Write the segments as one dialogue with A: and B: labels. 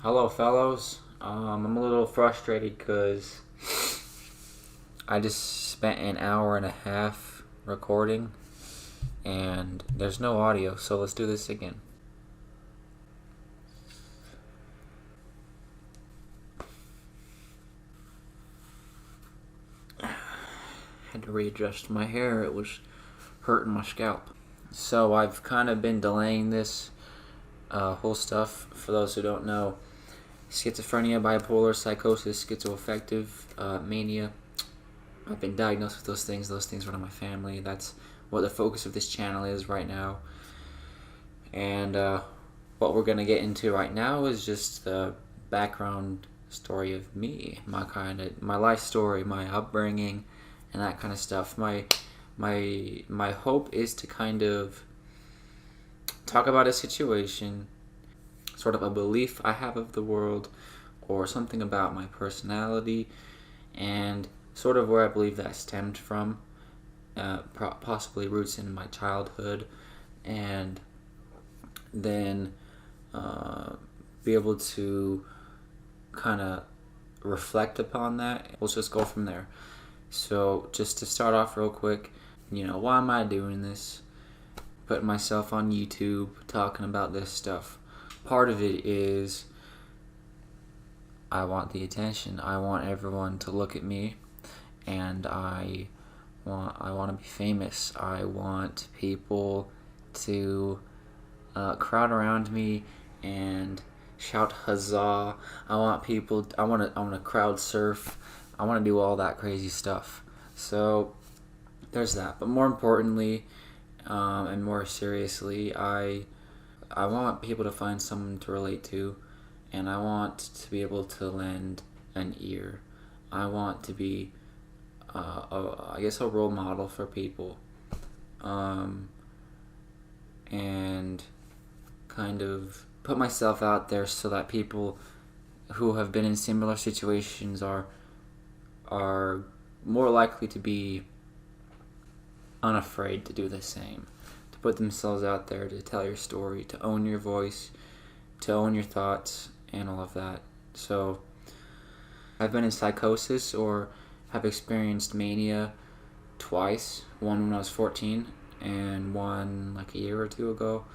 A: Hello, fellows. I'm a little frustrated because I just spent an hour and a half recording and there's no audio, so let's do this again. Had to readjust my hair, it was hurting my scalp. So I've kind of been delaying this whole stuff. For those who don't know, schizophrenia, bipolar, psychosis, schizoaffective, mania. I've been diagnosed with those things. Those things run in my family. That's what the focus of this channel is right now. And what we're gonna get into right now is just the background story of me, my life story, my upbringing, and that kind of stuff. My hope is to kind of talk about a situation, sort of a belief I have of the world, or something about my personality, and sort of where I believe that stemmed from, possibly roots in my childhood, and then be able to kind of reflect upon that. We'll just go from there. So just to start off real quick, why am I doing this? Putting myself on YouTube, talking about this stuff. Part of it is I want the attention. I want everyone to look at me, and I want to be famous. I want people to crowd around me and shout huzzah. I want to crowd surf. I want to do all that crazy stuff. So there's that. But more importantly, and more seriously, I want people to find someone to relate to, and I want to be able to lend an ear. I want to be, I guess, a role model for people, and kind of put myself out there so that people who have been in similar situations are more likely to be unafraid to do the same, to put themselves out there, to tell your story, to own your voice, to own your thoughts, and all of that. So I've been in psychosis, or have experienced mania twice, one when I was 14 and one like a year or two ago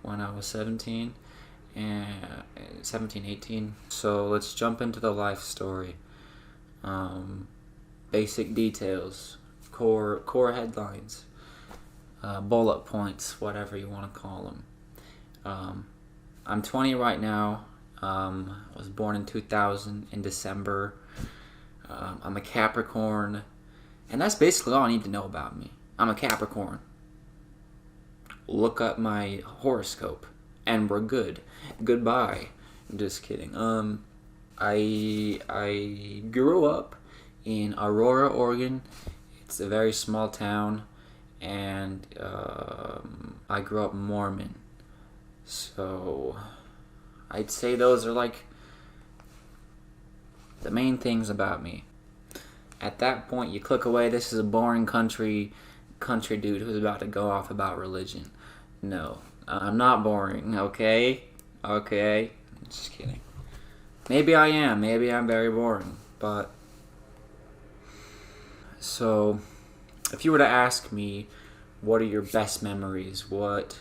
A: when I was 17 and 18. So let's jump into the life story. Basic details, core headlines, bullet points, whatever you want to call them. I'm 20 right now. I was born in 2000 in December. I'm a Capricorn, and that's basically all I need to know about me. I'm a Capricorn. Look up my horoscope, and we're good. Goodbye. I'm just kidding. I grew up in Aurora, Oregon. It's a very small town, and I grew up Mormon. So I'd say those are like the main things about me. At that point, you click away. This is a boring country dude who's about to go off about religion. No, I'm not boring. Okay. Just kidding. Maybe I am. Maybe I'm very boring. But so, if you were to ask me, what are your best memories? What's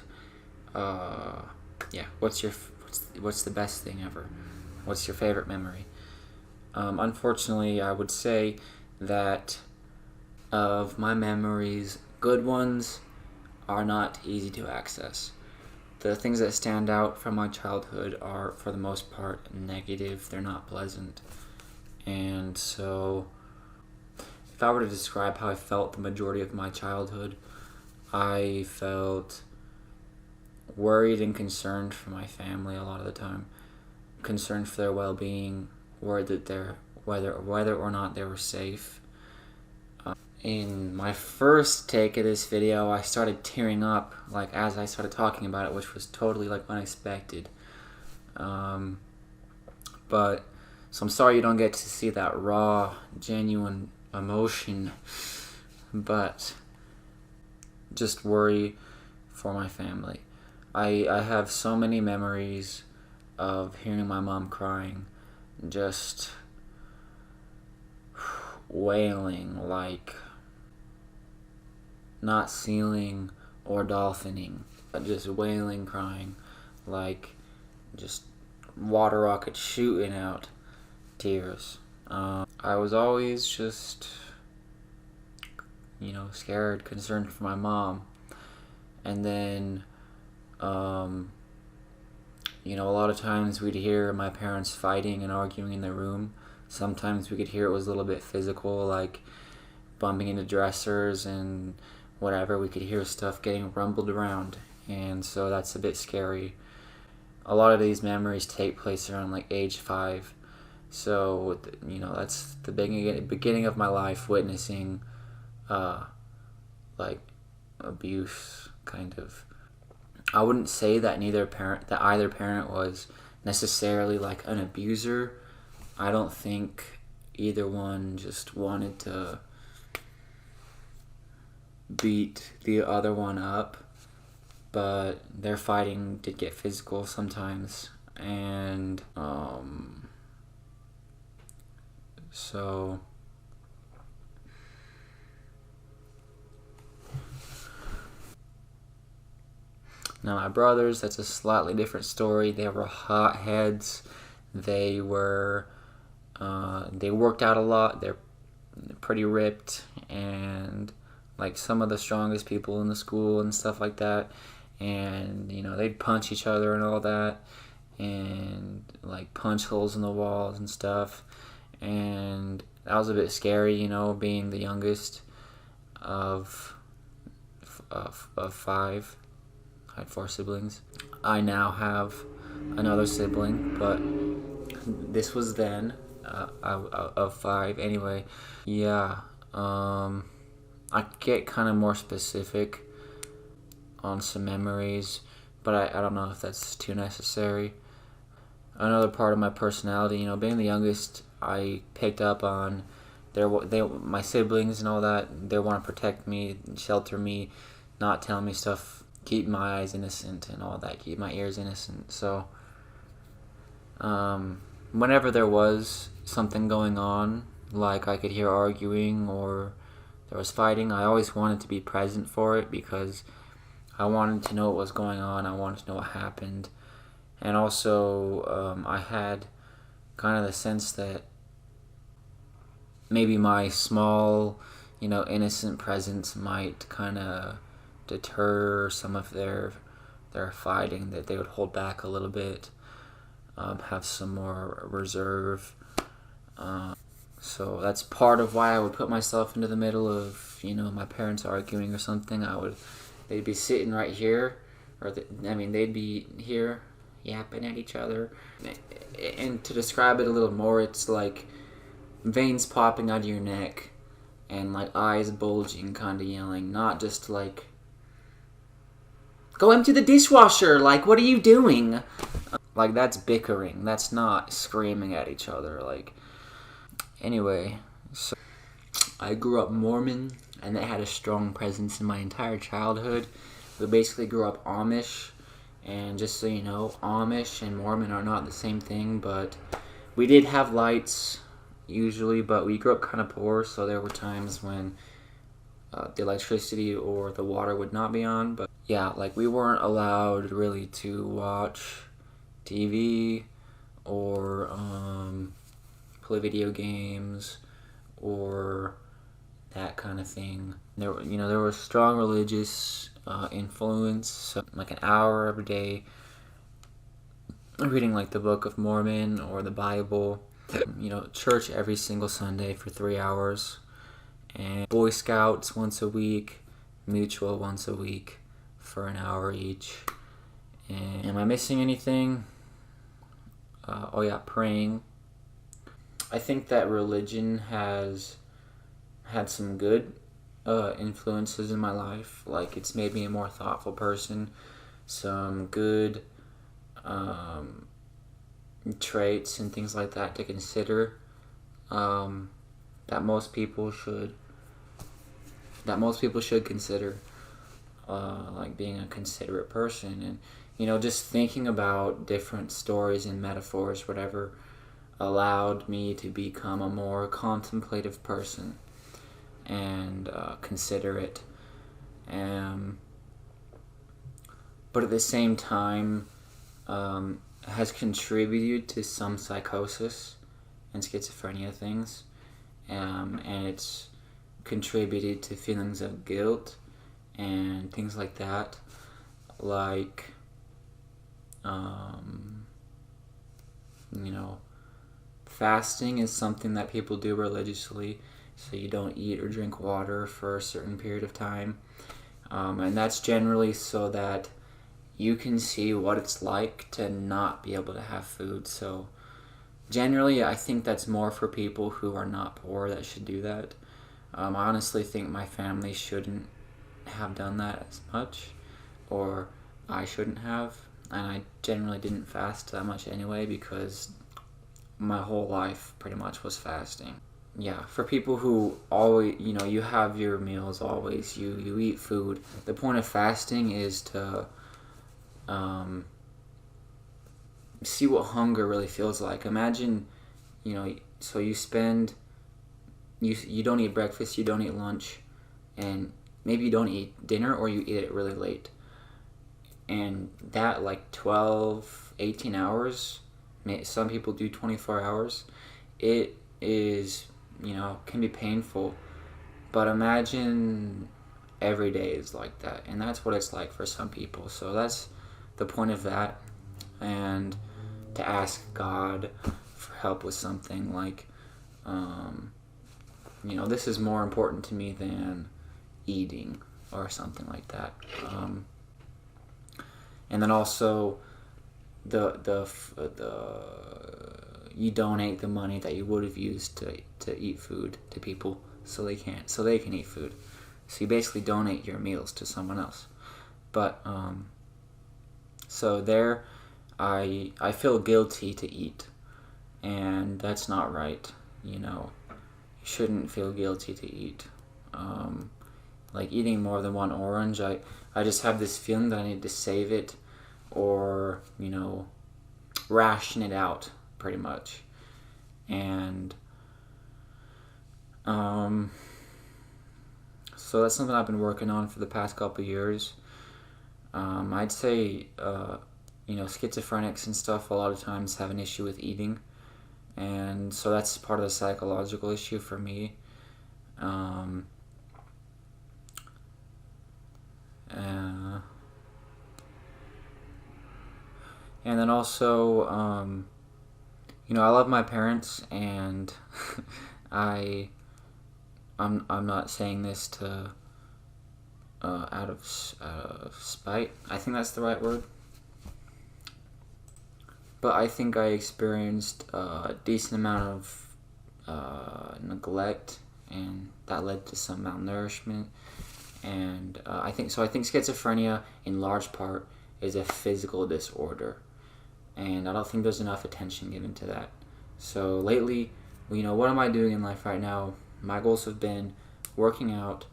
A: the best thing ever? What's your favorite memory? Unfortunately, I would say that of my memories, good ones are not easy to access. The things that stand out from my childhood are, for the most part, negative. They're not pleasant. And so, if I were to describe how I felt the majority of my childhood, I felt worried and concerned for my family a lot of the time. Concerned for their well-being, worried that whether or not they were safe. In my first take of this video, I started tearing up, like, as I started talking about it, which was totally, like, unexpected. So I'm sorry you don't get to see that raw, genuine emotion, but just worry for my family. I have so many memories of hearing my mom crying, just wailing, like not ceiling or dolphining, but just wailing, crying, like just water rockets shooting out tears. I was always just, scared, concerned for my mom. And then, a lot of times we'd hear my parents fighting and arguing in the room. Sometimes we could hear it was a little bit physical, like bumping into dressers and whatever. We could hear stuff getting rumbled around, and so that's a bit scary. A lot of these memories take place around like age 5. So, that's the beginning of my life witnessing like abuse, kind of. I wouldn't say that either parent was necessarily like an abuser. I don't think either one just wanted to beat the other one up, but their fighting did get physical sometimes, and so now my brothers, that's a slightly different story. They were hotheads. They were they worked out a lot. They're pretty ripped, and like some of the strongest people in the school and stuff like that. And they'd punch each other and all that, and like punch holes in the walls and stuff. And that was a bit scary, being the youngest of 5. I had 4 siblings. I now have another sibling, but this was then of 5 anyway. Yeah, I get kind of more specific on some memories, but I don't know if that's too necessary. Another part of my personality, being the youngest, I picked up on my siblings and all that. They want to protect me, shelter me, not tell me stuff, keep my eyes innocent and all that, keep my ears innocent. So whenever there was something going on, like I could hear arguing or there was fighting, I always wanted to be present for it because I wanted to know what was going on. I wanted to know what happened. And also, I had kind of the sense that maybe my small, innocent presence might kind of deter some of their fighting, that they would hold back a little bit, have some more reserve. So that's part of why I would put myself into the middle of, my parents arguing or something. They'd be sitting right here, or they'd be here yapping at each other. And to describe it a little more, it's like veins popping out of your neck and like eyes bulging, kind of yelling, not just like, go empty the dishwasher, like, what are you doing? Like, that's bickering. That's not screaming at each other. Like, anyway, so I grew up Mormon, and that had a strong presence in my entire childhood. We basically grew up Amish, and just so you know, Amish and Mormon are not the same thing, but we did have lights usually, but we grew up kind of poor, so there were times when the electricity or the water would not be on. But yeah, like, we weren't allowed really to watch TV or play video games or that kind of thing. There was strong religious influence, so like an hour every day reading like the Book of Mormon or the Bible. Church every single Sunday for 3 hours, and Boy Scouts once a week, Mutual once a week for an hour each. And am I missing anything? Praying. I think that religion has had some good influences in my life. Like, it's made me a more thoughtful person. Some good traits and things like that to consider, that most people should consider, like being a considerate person and just thinking about different stories and metaphors, whatever, allowed me to become a more contemplative person and considerate. But at the same time, has contributed to some psychosis and schizophrenia things. And it's contributed to feelings of guilt and things like that. Like, fasting is something that people do religiously, so you don't eat or drink water for a certain period of time. And that's generally so that you can see what it's like to not be able to have food. So generally, I think that's more for people who are not poor that should do that. I honestly think my family shouldn't have done that as much, or I shouldn't have. And I generally didn't fast that much anyway, because my whole life pretty much was fasting. Yeah, for people who always, you have your meals always, you eat food. The point of fasting is to see what hunger really feels like. Imagine, so you spend, you don't eat breakfast, you don't eat lunch, and maybe you don't eat dinner, or you eat it really late. And that, like 12, 18 hours, some people do 24 hours, it is, can be painful. But imagine every day is like that, and that's what it's like for some people. So that's the point of that, and to ask God for help with something like, this is more important to me than eating or something like that. And then also, you donate the money that you would have used to eat food to people, so they can eat food. So you basically donate your meals to someone else. But so there, I feel guilty to eat, and that's not right. You shouldn't feel guilty to eat. Like eating more than one orange, I just have this feeling that I need to save it, or ration it out pretty much. And so that's something I've been working on for the past couple years. I'd say schizophrenics and stuff a lot of times have an issue with eating, and so that's part of the psychological issue for me. And then also, I love my parents, and I'm not saying this to out of spite. I think that's the right word. But I think I experienced a decent amount of neglect, and that led to some malnourishment. And I think schizophrenia, in large part, is a physical disorder, and I don't think there's enough attention given to that. So lately, what am I doing in life right now? My goals have been working out,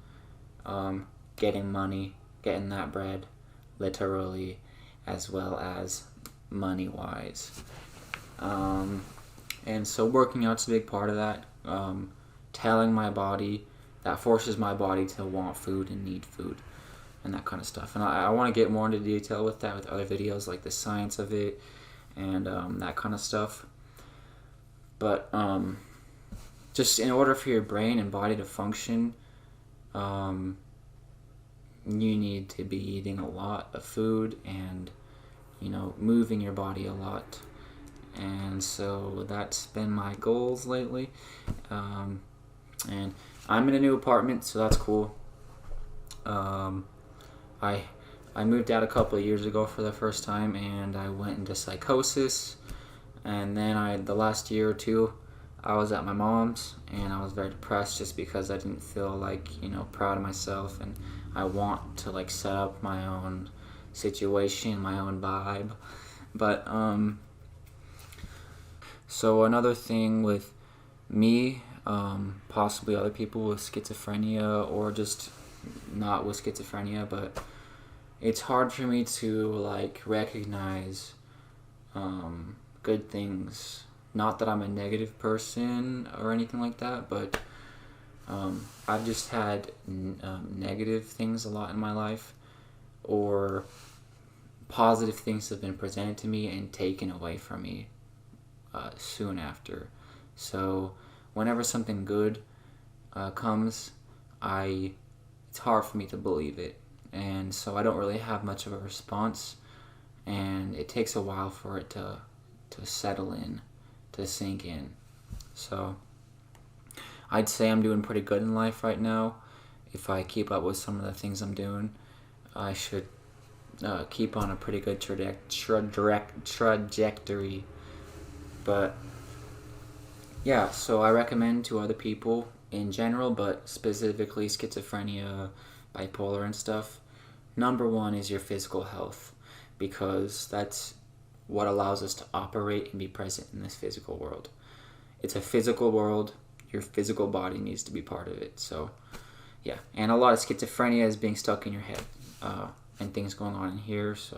A: getting money, getting that bread, literally, as well as money-wise. And so working out's a big part of that. Telling my body, that forces my body to want food and need food, and that kind of stuff. And I want to get more into detail with that with other videos, like the science of it and that kind of stuff. But just in order for your brain and body to function, you need to be eating a lot of food and moving your body a lot. And so that's been my goals lately. And I'm in a new apartment, so that's cool. I moved out a couple of years ago for the first time, and I went into psychosis. And then the last year or two, I was at my mom's, and I was very depressed just because I didn't feel proud of myself, and I want to set up my own situation, my own vibe. But so another thing with me, possibly other people with schizophrenia, or just not with schizophrenia, but it's hard for me to like recognize good things. Not that I'm a negative person or anything like that, but I've just had negative things a lot in my life, or positive things have been presented to me and taken away from me soon after. So whenever something good comes, it's hard for me to believe it, and so I don't really have much of a response, and it takes a while for it to settle in, to sink in. So I'd say I'm doing pretty good in life right now. If I keep up with some of the things I'm doing, I should keep on a pretty good trajectory. But yeah, so I recommend to other people in general, but specifically schizophrenia, bipolar, and stuff. Number one is your physical health, because that's what allows us to operate and be present in this physical world. It's a physical world. Your physical body needs to be part of it. So, yeah. And a lot of schizophrenia is being stuck in your head and things going on in here. So